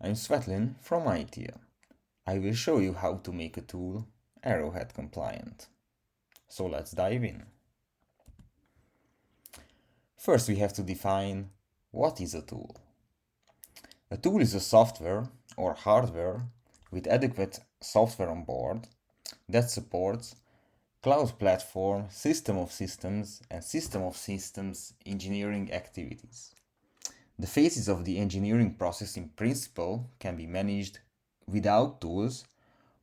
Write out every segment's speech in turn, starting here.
I'm Svetlin from ITIA. I will show you how to make a tool Arrowhead compliant. So let's dive in. First we have to define what is a tool. A tool is a software or hardware with adequate software on board that supports cloud platform, system of systems, and system of systems engineering activities. The phases of the engineering process in principle can be managed without tools,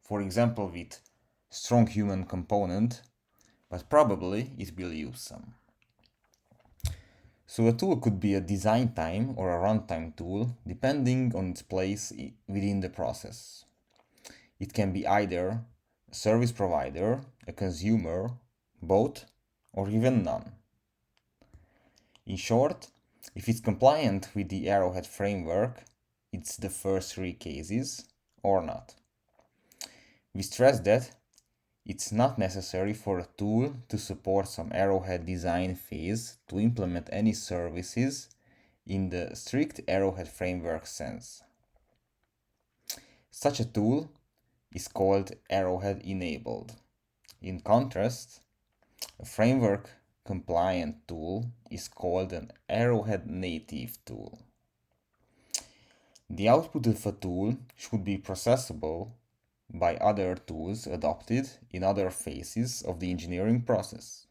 for example with strong human component, but probably it will use some. So a tool could be a design time or a runtime tool depending on its place within the process. It can be either a service provider, a consumer, both, or even none. In short, if it's compliant with the Arrowhead framework, it's the first three cases, or not. We stress that it's not necessary for a tool to support some Arrowhead design phase to implement any services in the strict Arrowhead framework sense. Such a tool is called Arrowhead enabled. In contrast, a framework compliant tool is called an Arrowhead native tool. The output of a tool should be processable by other tools adopted in other phases of the engineering process.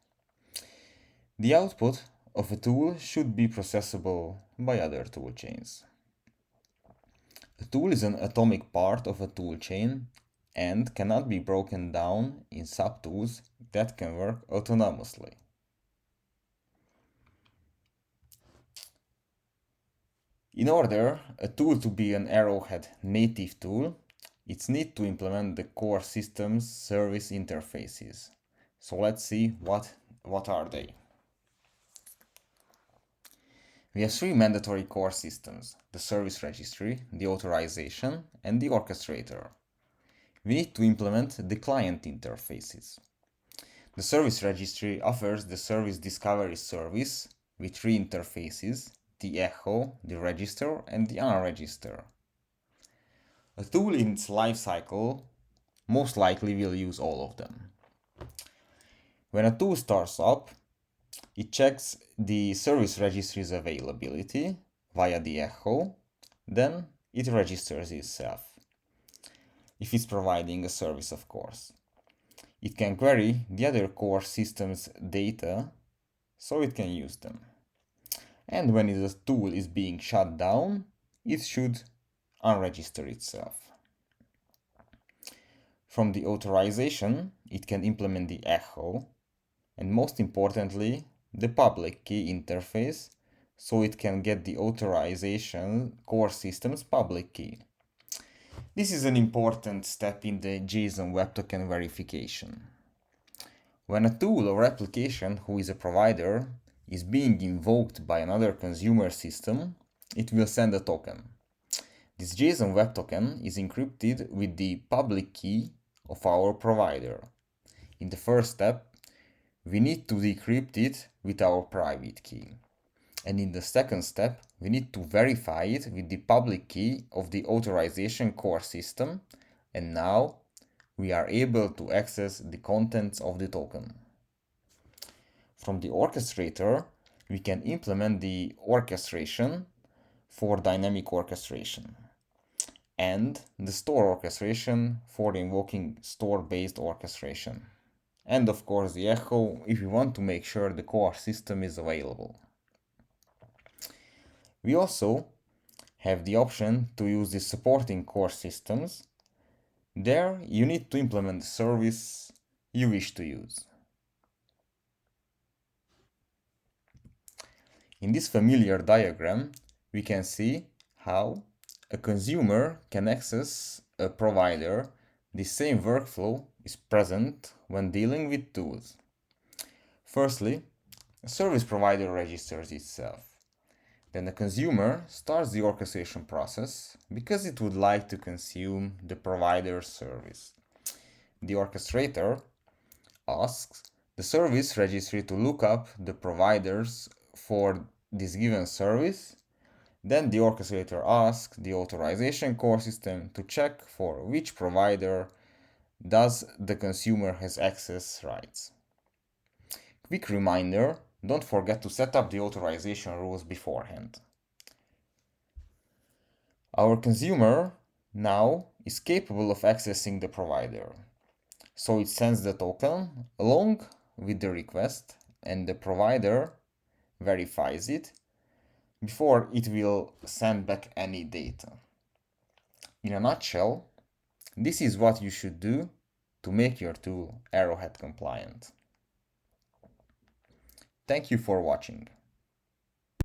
The output of a tool should be processable by other tool chains. A tool is an atomic part of a tool chain and cannot be broken down in subtools that can work autonomously. In order a tool to be an Arrowhead native tool, it needs to implement the core system's service interfaces. So let's see what are they. We have three mandatory core systems: the service registry, the authorization, and the orchestrator. We need to implement the client interfaces. The service registry offers the service discovery service with three interfaces: the echo, the register, and the unregister. A tool in its life cycle most likely will use all of them. When a tool starts up, it checks the service registry's availability via the echo, then it registers itself, if it's providing a service, of course. It can query the other core system's data so it can use them. And when the tool is being shut down, it should unregister itself. From the authorization, it can implement the echo, and most importantly, the public key interface, so it can get the authorization core system's public key. This is an important step in the JSON Web Token verification. When a tool or application who is a provider is being invoked by another consumer system, it will send a token. This JSON Web Token is encrypted with the public key of our provider. In the first step, we need to decrypt it with our private key. And in the second step, we need to verify it with the public key of the authorization core system, and now we are able to access the contents of the token. From the orchestrator, we can implement the orchestration for dynamic orchestration and the store orchestration for invoking store-based orchestration. And of course the echo if we want to make sure the core system is available. We also have the option to use the supporting core systems. There you need to implement the service you wish to use. In this familiar diagram, we can see how a consumer can access a provider. The same workflow is present when dealing with tools. Firstly, a service provider registers itself. Then the consumer starts the orchestration process because it would like to consume the provider's service. The orchestrator asks the service registry to look up the providers for this given service, Then the orchestrator asks the authorization core system to check for which provider does the consumer has access rights. Quick reminder, don't forget to set up the authorization rules beforehand. Our consumer now is capable of accessing the provider. So it sends the token along with the request and the provider verifies it before it will send back any data. In a nutshell, this is what you should do to make your tool Arrowhead compliant. Thank you for watching.